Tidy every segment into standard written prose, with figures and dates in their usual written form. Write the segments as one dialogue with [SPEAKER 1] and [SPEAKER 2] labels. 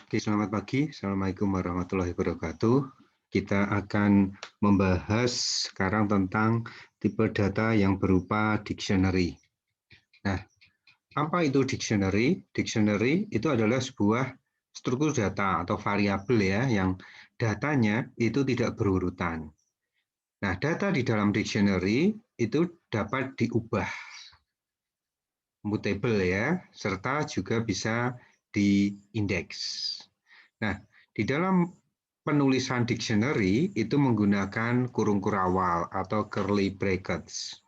[SPEAKER 1] Oke, selamat pagi. Assalamualaikum warahmatullahi wabarakatuh. Kita akan membahas sekarang tentang tipe data yang berupa dictionary. Nah, apa itu dictionary? Dictionary itu adalah sebuah struktur data atau variabel ya, yang datanya itu tidak berurutan. Nah, data di dalam dictionary itu dapat diubah, mutable ya, serta juga bisa diindeks. Nah, di dalam penulisan dictionary itu menggunakan kurung kurawal atau curly brackets.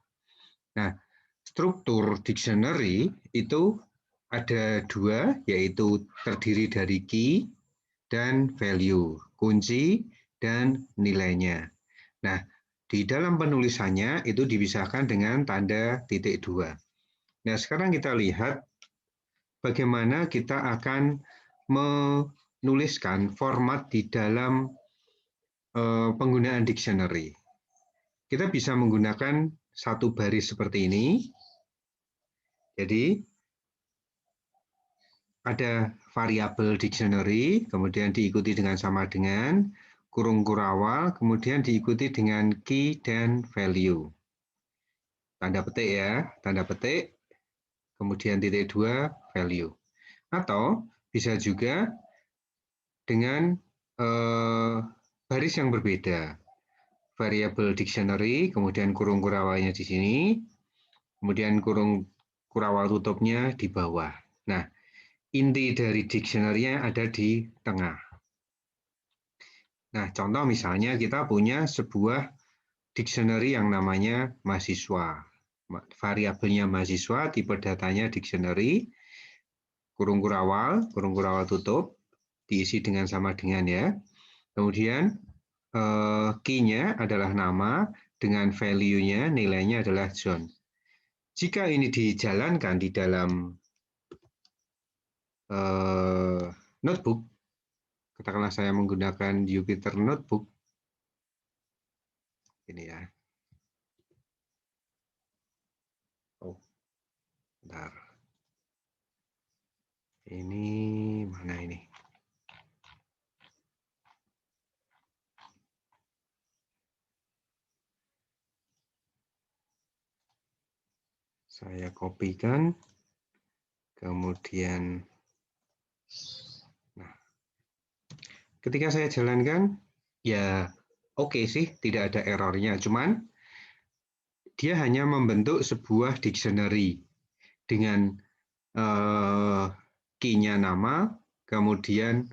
[SPEAKER 1] Nah, struktur dictionary itu ada dua, yaitu terdiri dari key dan value, kunci dan nilainya. Nah, di dalam penulisannya itu dipisahkan dengan tanda titik dua. Nah, sekarang kita lihat bagaimana kita akan menuliskan format di dalam penggunaan dictionary. Kita bisa menggunakan satu baris seperti ini. Jadi ada variabel dictionary, kemudian diikuti dengan sama dengan kurung kurawal, kemudian diikuti dengan key dan value. Tanda petik ya, tanda petik, kemudian titik dua, value. Atau bisa juga dengan baris yang berbeda. Variabel dictionary, kemudian kurung kurawalnya di sini, kemudian kurung kurawal tutupnya di bawah. Nah, inti dari dictionary-nya ada di tengah. Nah, contoh misalnya kita punya sebuah dictionary yang namanya mahasiswa. Variabelnya mahasiswa, tipe datanya dictionary, kurung kurawal tutup, diisi dengan sama dengan ya. Kemudian key-nya adalah nama, dengan value-nya, nilainya adalah John. Jika ini dijalankan di dalam notebook, katakanlah saya menggunakan Jupyter Notebook, ini ya. Oh, bentar. Ini mana ini? Saya kopikan, kemudian, nah, ketika saya jalankan, ya oke sih, tidak ada errornya, cuman dia hanya membentuk sebuah dictionary dengan key-nya nama, kemudian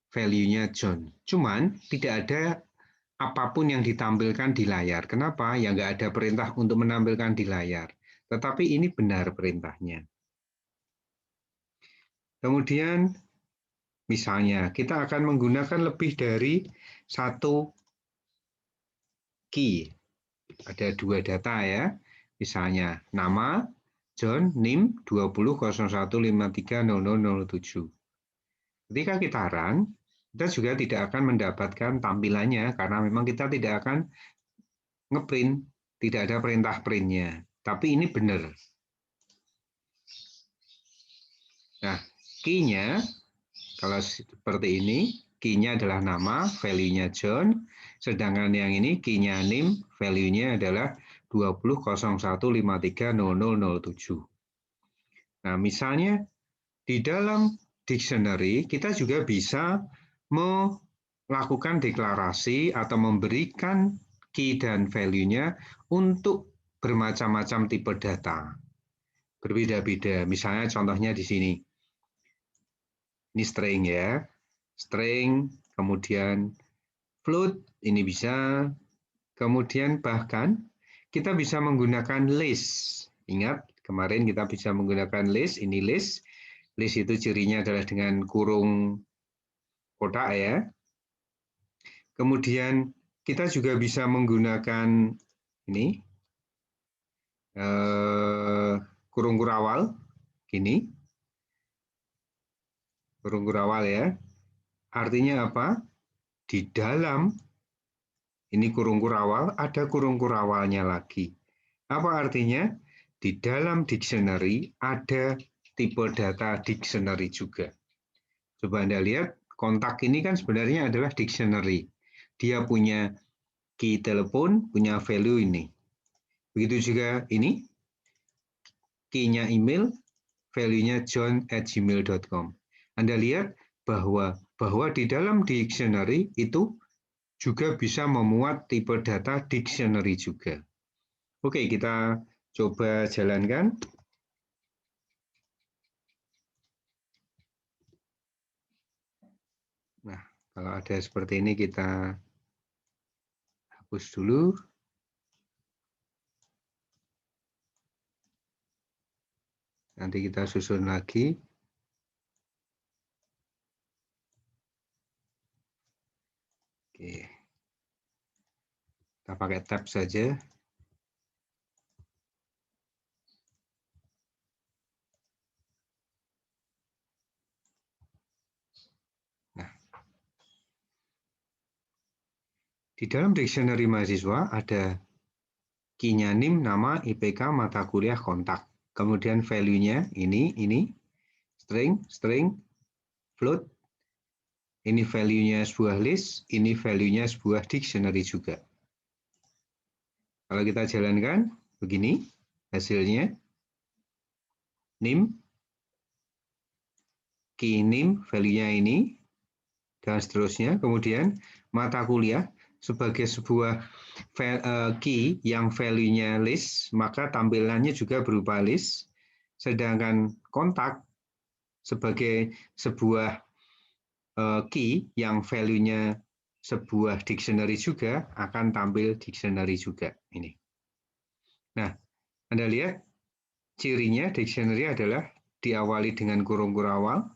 [SPEAKER 1] value-nya John. Cuman tidak ada apapun yang ditampilkan di layar. Kenapa? Ya nggak ada perintah untuk menampilkan di layar. Tetapi ini benar perintahnya. Kemudian misalnya kita akan menggunakan lebih dari satu key. Ada dua data ya. Misalnya nama John, NIM 20.0153.0007. Ketika kita run, kita juga tidak akan mendapatkan tampilannya karena memang kita tidak akan ngeprint, tidak ada perintah printnya. Tapi ini benar. Nah, key-nya kalau seperti ini, key-nya adalah nama, value-nya John, sedangkan yang ini key-nya NIM, value-nya adalah 20.0153.0007. Nah, misalnya di dalam dictionary kita juga bisa melakukan deklarasi atau memberikan key dan value-nya untuk bermacam-macam tipe data. Berbeda-beda. Misalnya contohnya di sini. Ini string ya. String, kemudian float, ini bisa. Kemudian bahkan kita bisa menggunakan list. Ingat, kemarin kita bisa menggunakan list, ini list. List itu cirinya adalah dengan kurung kotak ya. Kemudian kita juga bisa menggunakan ini kurung kurawal, gini, kurung kurawal ya. Artinya apa? Di dalam ini kurung kurawal, ada kurung kurawalnya lagi. Apa artinya? Di dalam dictionary ada tipe data dictionary juga. Coba Anda lihat, kontak ini kan sebenarnya adalah dictionary. Dia punya key telepon, punya value ini. Begitu juga ini, key-nya email, value-nya john@gmail.com. Anda lihat bahwa di dalam dictionary itu juga bisa memuat tipe data dictionary juga. Oke, kita coba jalankan. Nah, kalau ada seperti ini kita hapus dulu. Nanti kita susun lagi. Oke. Kita pakai tab saja. Nah, di dalam dictionary mahasiswa ada key-nya NIM, nama, IPK, mata kuliah, kontak. Kemudian value-nya ini, string, float. Ini value-nya sebuah list, ini value-nya sebuah dictionary juga. Kalau kita jalankan, begini hasilnya. NIM, key NIM, value-nya ini, dan seterusnya. Kemudian mata kuliah sebagai sebuah key yang value-nya list, maka tampilannya juga berupa list. Sedangkan kontak sebagai sebuah key yang value-nya sebuah dictionary juga akan tampil dictionary juga ini. Nah, Anda lihat cirinya dictionary adalah diawali dengan kurung kurawal,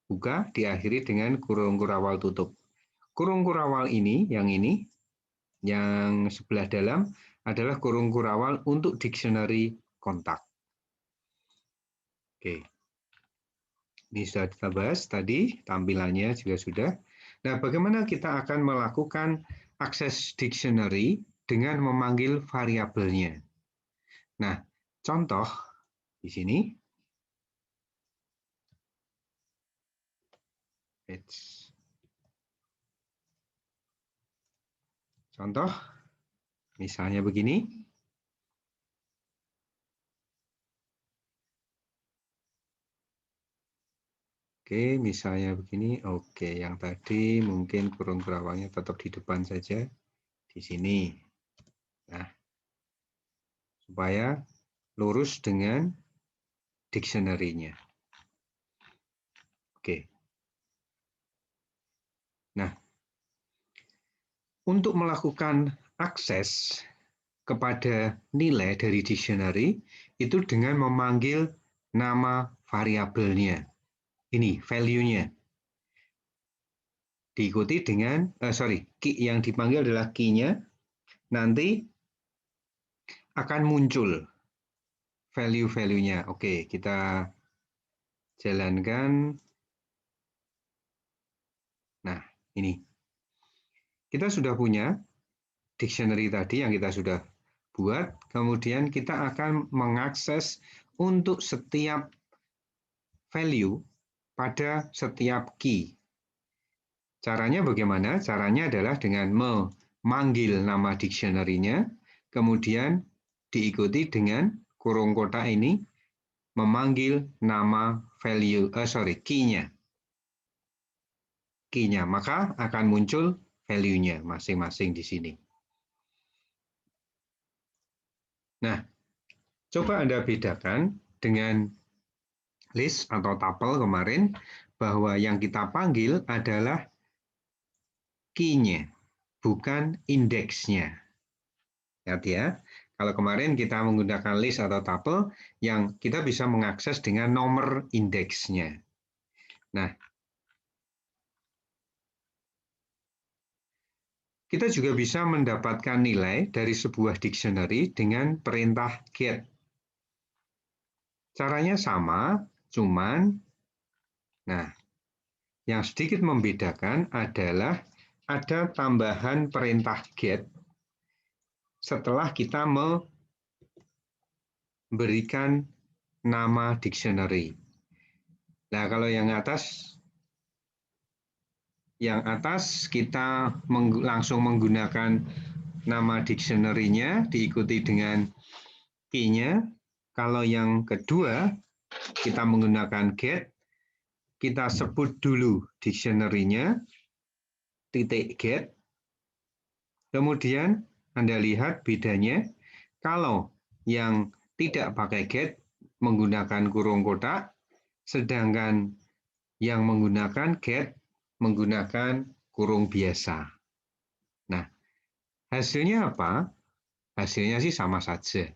[SPEAKER 1] buka, diakhiri dengan kurung kurawal tutup. Kurung kurawal ini, yang sebelah dalam adalah kurung kurawal untuk dictionary kontak. Oke. Ini sudah kita bahas tadi, tampilannya juga sudah. Nah, bagaimana kita akan melakukan akses dictionary dengan memanggil variabelnya? Nah, contoh di sini. Contoh, misalnya begini. Oke, misalnya begini. Oke, yang tadi mungkin kurung kurawalnya tetap di depan saja. Di sini. Nah, supaya lurus dengan dictionary-nya. Oke. Nah, untuk melakukan akses kepada nilai dari dictionary itu dengan memanggil nama variabelnya. Ini value-nya. Diikuti dengan, key yang dipanggil adalah key-nya. Nanti akan muncul value-value-nya. Oke, kita jalankan. Nah, ini. Kita sudah punya dictionary tadi yang kita sudah buat. Kemudian kita akan mengakses untuk setiap value pada setiap key. Caranya bagaimana? Caranya adalah dengan memanggil nama dictionary-nya, kemudian diikuti dengan kurung kotak ini, memanggil nama key-nya. Key-nya, maka akan muncul value-nya masing-masing di sini. Nah, coba Anda bedakan dengan list atau tuple kemarin, bahwa yang kita panggil adalah key-nya, bukan indeksnya. Lihat ya, kalau kemarin kita menggunakan list atau tuple, yang kita bisa mengakses dengan nomor indeksnya. Nah, kita juga bisa mendapatkan nilai dari sebuah dictionary dengan perintah get. Caranya sama, cuman, nah, yang sedikit membedakan adalah ada tambahan perintah get setelah kita memberikan nama dictionary. Nah, kalau yang atas Yang atas kita langsung menggunakan nama dictionary-nya diikuti dengan key-nya. Kalau yang kedua kita menggunakan get, kita sebut dulu dictionary-nya, titik get. Kemudian Anda lihat bedanya, kalau yang tidak pakai get menggunakan kurung kotak, sedangkan yang menggunakan get menggunakan kurung biasa. Nah, hasilnya apa? Hasilnya sih sama saja.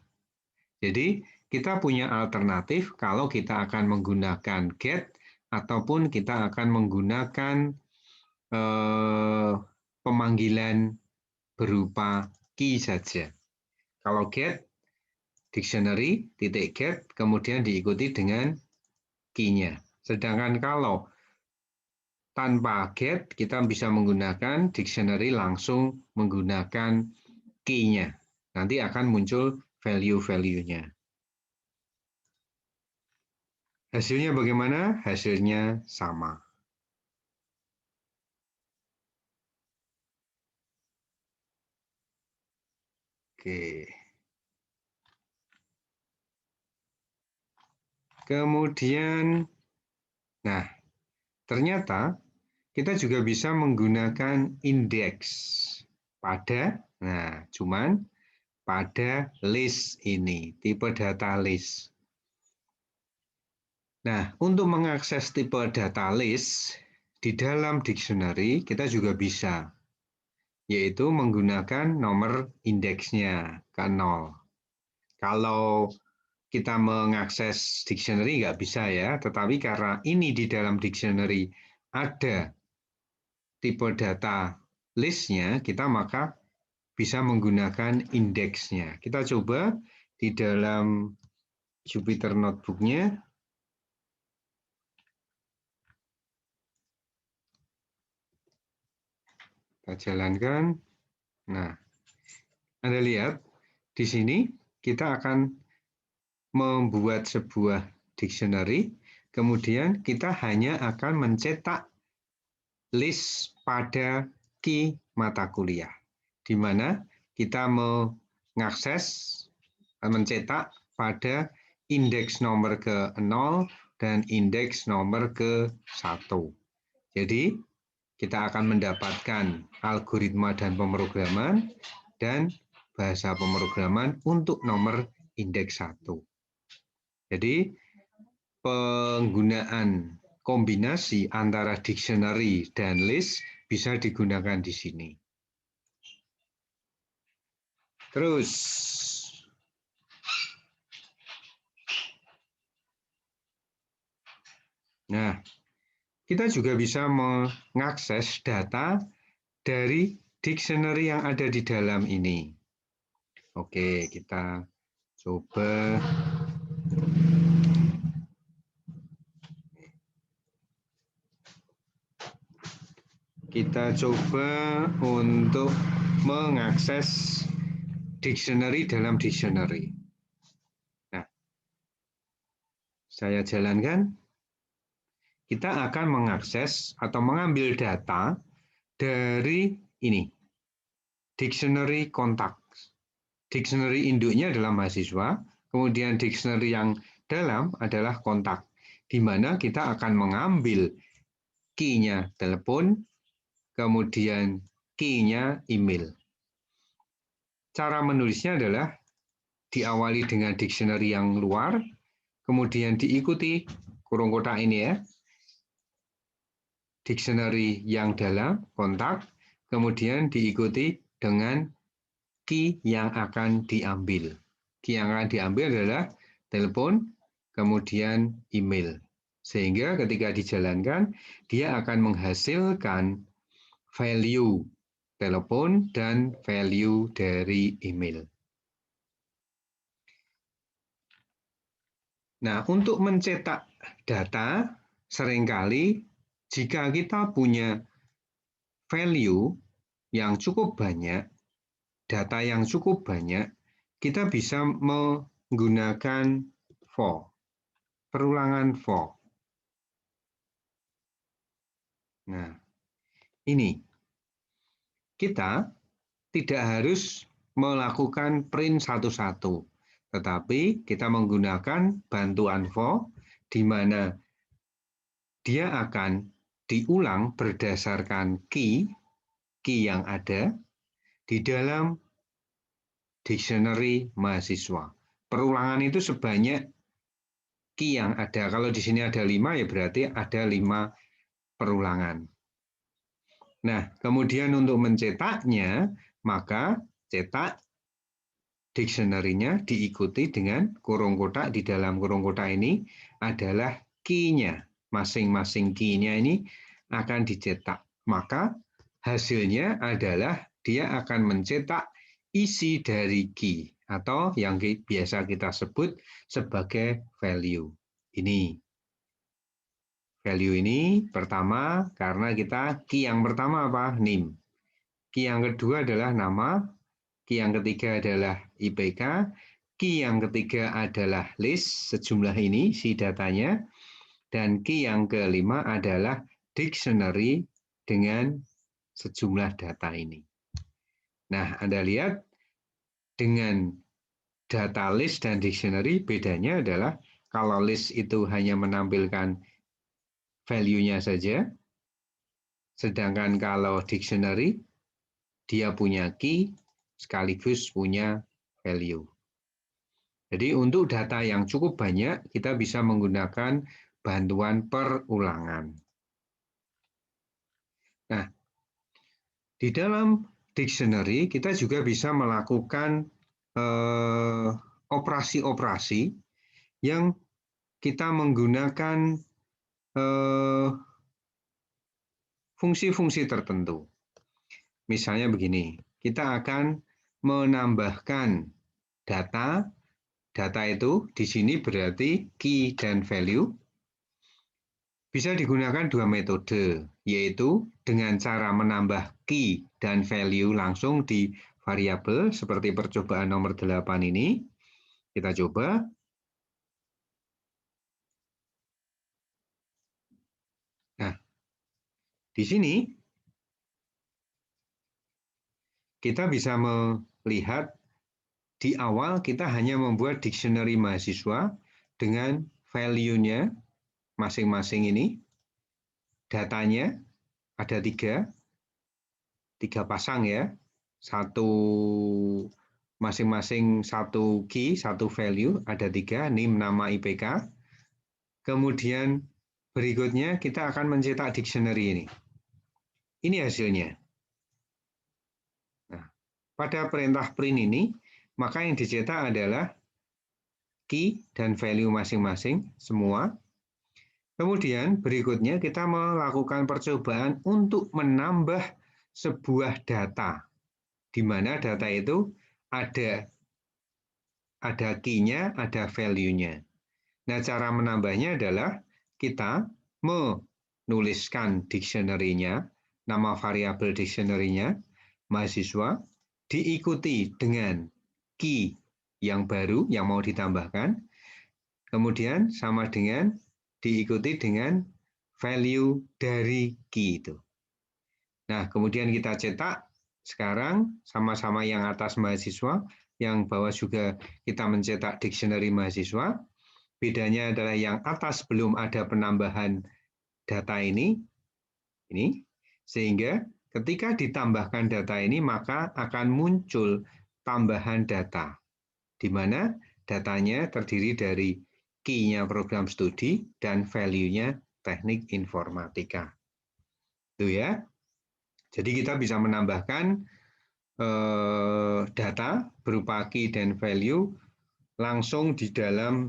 [SPEAKER 1] Jadi kita punya alternatif kalau kita akan menggunakan get ataupun kita akan menggunakan pemanggilan berupa key saja. Kalau get, dictionary, titik get, kemudian diikuti dengan key-nya. Sedangkan kalau tanpa get, kita bisa menggunakan dictionary langsung menggunakan key-nya. Nanti akan muncul value-value-nya. Hasilnya bagaimana? Hasilnya sama. Oke. Kemudian, nah, ternyata kita juga bisa menggunakan indeks pada, nah, cuman pada list ini, tipe data list. Nah, untuk mengakses tipe data list di dalam dictionary, kita juga bisa, yaitu menggunakan nomor indeksnya ke 0. Kalau kita mengakses dictionary nggak bisa ya, tetapi karena ini di dalam dictionary ada tipe data listnya, kita maka bisa menggunakan indeksnya. Kita coba di dalam Jupyter Notebook-nya. Kita jalankan. Nah, Anda lihat di sini kita akan membuat sebuah dictionary, kemudian kita hanya akan mencetak list pada key mata kuliah, di mana kita mengakses, mencetak pada indeks nomor ke-0 dan indeks nomor ke-1. Jadi, kita akan mendapatkan algoritma dan pemrograman dan bahasa pemrograman untuk nomor indeks 1. Jadi, penggunaan kombinasi antara dictionary dan list bisa digunakan di sini. Terus, nah, kita juga bisa mengakses data dari dictionary yang ada di dalam ini. Oke, kita coba. Kita coba untuk mengakses dictionary dalam dictionary. Nah, saya jalankan. Kita akan mengakses atau mengambil data dari ini, dictionary kontak. Dictionary induknya adalah mahasiswa, kemudian dictionary yang dalam adalah kontak, di mana kita akan mengambil key-nya telepon, kemudian key-nya email. Cara menulisnya adalah diawali dengan dictionary yang luar, kemudian diikuti kurung kotak ini ya, dictionary yang dalam, kontak, kemudian diikuti dengan key yang akan diambil. Key yang akan diambil adalah telepon, kemudian email. Sehingga ketika dijalankan, dia akan menghasilkan value telepon dan value dari email. Nah, untuk mencetak data, seringkali jika kita punya value yang cukup banyak, data yang cukup banyak, kita bisa menggunakan for, perulangan for. Nah, ini. Kita tidak harus melakukan print satu-satu, tetapi kita menggunakan bantuan for, di mana dia akan diulang berdasarkan key yang ada di dalam dictionary mahasiswa. Perulangan itu sebanyak key yang ada. Kalau di sini ada 5, ya berarti ada 5 perulangan. Nah, kemudian untuk mencetaknya, maka cetak dictionary-nya diikuti dengan kurung kotak. Di dalam kurung kotak ini adalah key-nya. Masing-masing key-nya ini akan dicetak. Maka hasilnya adalah dia akan mencetak isi dari key atau yang biasa kita sebut sebagai value. Ini. Value ini pertama karena kita key yang pertama apa? NIM. Key yang kedua adalah nama. Key yang ketiga adalah IPK, key yang ketiga adalah list, sejumlah ini si datanya, dan key yang kelima adalah dictionary dengan sejumlah data ini. Nah, Anda lihat dengan data list dan dictionary bedanya adalah kalau list itu hanya menampilkan value-nya saja, sedangkan kalau dictionary dia punya key sekaligus punya value. Jadi untuk data yang cukup banyak, kita bisa menggunakan bantuan perulangan. Nah, di dalam dictionary kita juga bisa melakukan operasi-operasi yang kita menggunakan fungsi-fungsi tertentu. Misalnya begini, kita akan menambahkan data. Data itu di sini berarti key dan value. Bisa digunakan dua metode, yaitu dengan cara menambah key dan value langsung di variabel seperti percobaan nomor 8 ini. Kita coba. Nah, di sini kita bisa melihat di awal kita hanya membuat dictionary mahasiswa dengan value-nya masing-masing ini. Datanya ada tiga pasang ya. Satu masing-masing satu key, satu value, ada 3, NIM, nama, IPK. Kemudian berikutnya kita akan mencetak dictionary ini. Ini hasilnya. Nah, pada perintah print ini, maka yang dicetak adalah key dan value masing-masing semua. Kemudian berikutnya kita melakukan percobaan untuk menambah sebuah data, di mana data itu ada key-nya, ada value-nya. Nah, cara menambahnya adalah kita menuliskan dictionary-nya, nama variabel dictionary-nya, mahasiswa, diikuti dengan key yang baru yang mau ditambahkan, kemudian sama dengan diikuti dengan value dari key itu. Nah, kemudian kita cetak sekarang sama-sama yang atas mahasiswa, yang bawah juga kita mencetak dictionary mahasiswa. Bedanya adalah yang atas belum ada penambahan data ini, sehingga ketika ditambahkan data ini maka akan muncul tambahan data, di mana datanya terdiri dari key-nya program studi dan value-nya teknik informatika. Itu ya. Jadi kita bisa menambahkan data berupa key dan value langsung di dalam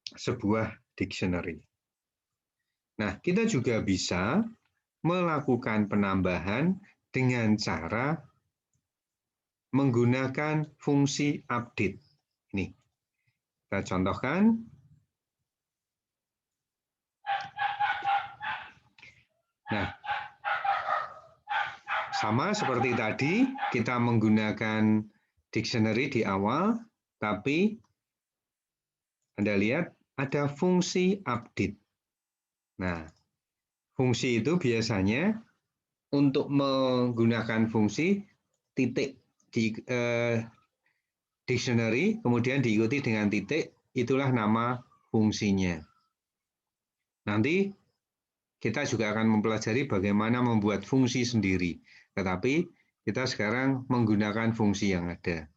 [SPEAKER 1] sebuah dictionary. Nah, kita juga bisa melakukan penambahan dengan cara menggunakan fungsi update. Ini, kita contohkan. Nah, sama seperti tadi, kita menggunakan dictionary di awal, tapi Anda lihat ada fungsi update. Nah, fungsi itu biasanya untuk menggunakan fungsi titik di dictionary, kemudian diikuti dengan titik, itulah nama fungsinya. Nanti kita juga akan mempelajari bagaimana membuat fungsi sendiri. Tetapi kita sekarang menggunakan fungsi yang ada.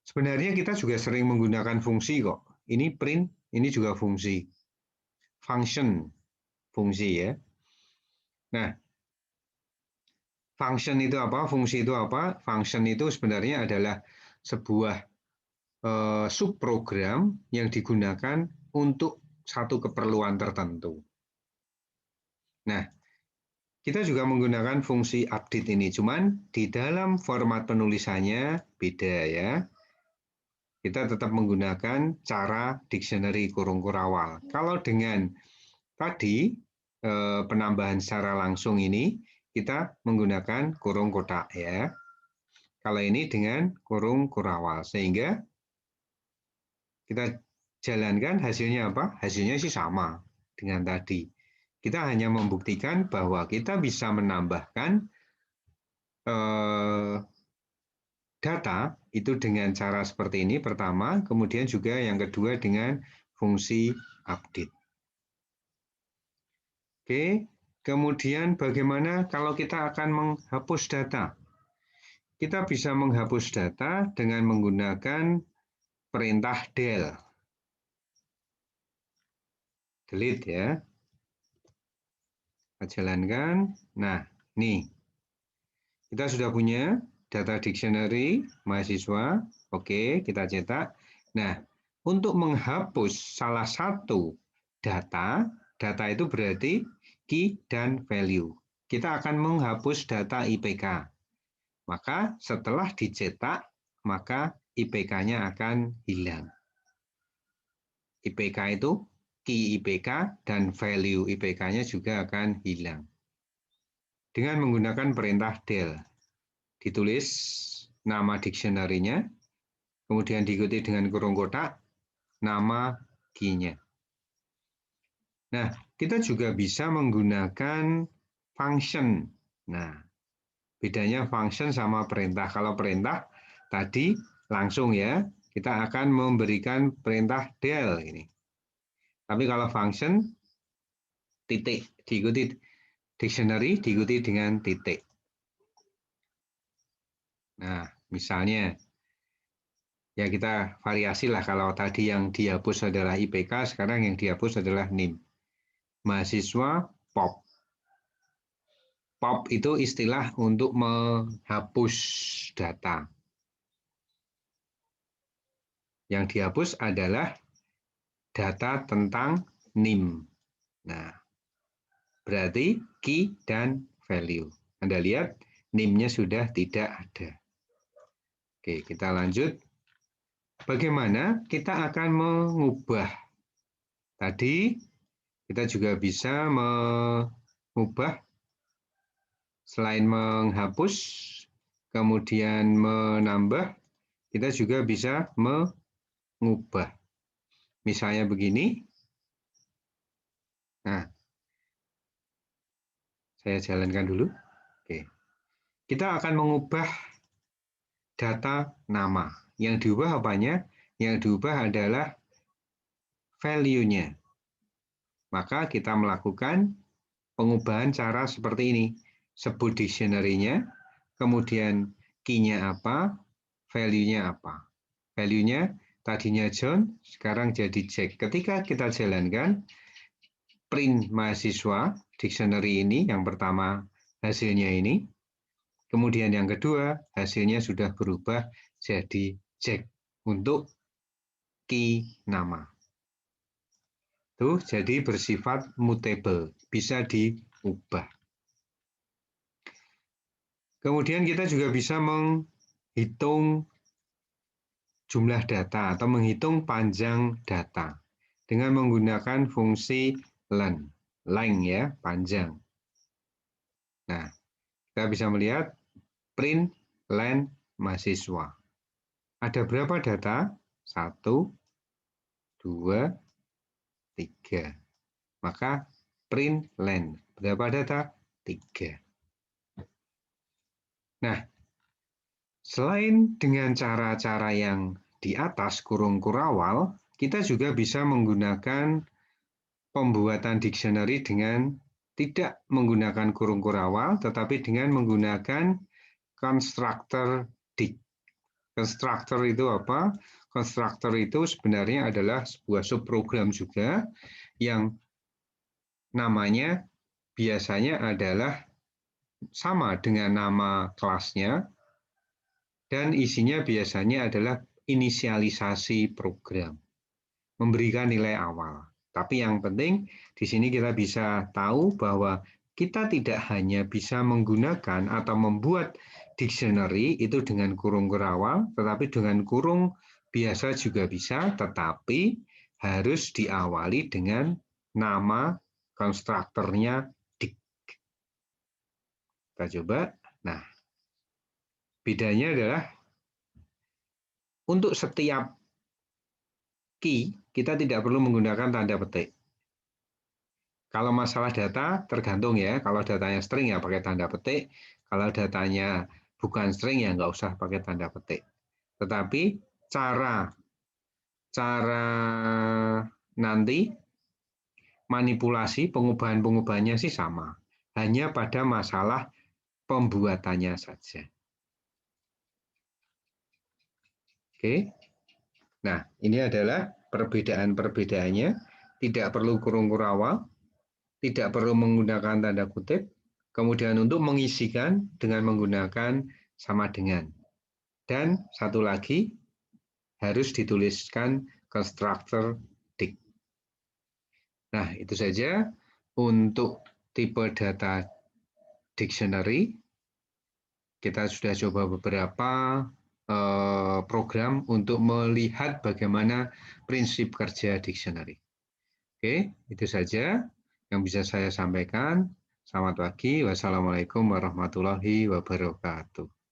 [SPEAKER 1] Sebenarnya kita juga sering menggunakan fungsi kok. Ini print, ini juga fungsi. Function, fungsi ya. Nah, function itu apa? Fungsi itu apa? Function itu sebenarnya adalah sebuah subprogram yang digunakan untuk satu keperluan tertentu. Nah, kita juga menggunakan fungsi update ini, cuman di dalam format penulisannya beda ya. Kita tetap menggunakan cara dictionary kurung kurawal. Kalau dengan tadi penambahan secara langsung ini, kita menggunakan kurung kotak ya. Kalau ini dengan kurung kurawal, sehingga kita jalankan hasilnya apa? Hasilnya sih sama dengan tadi. Kita hanya membuktikan bahwa kita bisa menambahkan data itu dengan cara seperti ini pertama, kemudian juga yang kedua dengan fungsi update. Oke, kemudian bagaimana kalau kita akan menghapus data? Kita bisa menghapus data dengan menggunakan perintah del. Delete ya. Kita jalankan. Nah, nih. Kita sudah punya data dictionary mahasiswa. Oke, kita cetak. Nah, untuk menghapus salah satu data, data itu berarti key dan value. Kita akan menghapus data IPK. Maka setelah dicetak, maka IPK-nya akan hilang. IPK itu key IPK dan value IPK-nya juga akan hilang. Dengan menggunakan perintah del, ditulis nama dictionary-nya, kemudian diikuti dengan kurung kotak, nama key-nya. Nah, kita juga bisa menggunakan function. Nah, bedanya function sama perintah. Kalau perintah tadi langsung ya, kita akan memberikan perintah del ini. Tapi kalau function titik diikuti dictionary diikuti dengan titik. Nah, misalnya ya kita variasi lah, kalau tadi yang dihapus adalah IPK, sekarang yang dihapus adalah NIM. Mahasiswa POP. POP itu istilah untuk menghapus data. Yang dihapus adalah data tentang NIM. Nah, berarti key dan value. Anda lihat NIM-nya sudah tidak ada. Oke, kita lanjut. Bagaimana kita akan mengubah? Tadi kita juga bisa mengubah, selain menghapus, kemudian menambah, kita juga bisa mengubah. Misalnya begini. Nah, saya jalankan dulu. Oke. Kita akan mengubah data nama. Yang diubah apanya? Yang diubah adalah value-nya. Maka kita melakukan pengubahan cara seperti ini. Sebut dictionary-nya, kemudian key-nya apa, value-nya apa. Value-nya tadinya John, sekarang jadi Jack. Ketika kita jalankan, print mahasiswa, dictionary ini, yang pertama hasilnya ini, kemudian yang kedua hasilnya sudah berubah jadi Jack untuk key nama. Tuh, jadi bersifat mutable, bisa diubah. Kemudian kita juga bisa menghitung jumlah data atau menghitung panjang data dengan menggunakan fungsi len, length ya, panjang. Nah, kita bisa melihat print len mahasiswa. Ada berapa data? 1, 2, 3. Maka print len. Berapa data? 3. Nah, selain dengan cara-cara yang di atas kurung kurawal, kita juga bisa menggunakan pembuatan dictionary dengan tidak menggunakan kurung kurawal, tetapi dengan menggunakan constructor dict. Constructor itu apa? Constructor itu sebenarnya adalah sebuah subprogram juga yang namanya biasanya adalah sama dengan nama kelasnya dan isinya biasanya adalah inisialisasi program, memberikan nilai awal. Tapi yang penting di sini kita bisa tahu bahwa kita tidak hanya bisa menggunakan atau membuat dictionary itu dengan kurung kurawal, tetapi dengan kurung biasa juga bisa, tetapi harus diawali dengan nama konstruktornya dict. Kita coba. Nah, bedanya adalah untuk setiap key kita tidak perlu menggunakan tanda petik. Kalau masalah data tergantung ya, kalau datanya string ya pakai tanda petik, kalau datanya bukan string ya nggak usah pakai tanda petik. Tetapi cara nanti manipulasi pengubahan-pengubahannya sih sama, hanya pada masalah pembuatannya saja. Oke, nah ini adalah perbedaan-perbedaannya, tidak perlu kurung kurawal, tidak perlu menggunakan tanda kutip, kemudian untuk mengisikan dengan menggunakan sama dengan. Dan satu lagi, harus dituliskan constructor dict. Nah, itu saja untuk tipe data dictionary. Kita sudah coba beberapa program untuk melihat bagaimana prinsip kerja dictionary. Oke, itu saja yang bisa saya sampaikan. Selamat pagi. Wassalamualaikum warahmatullahi wabarakatuh.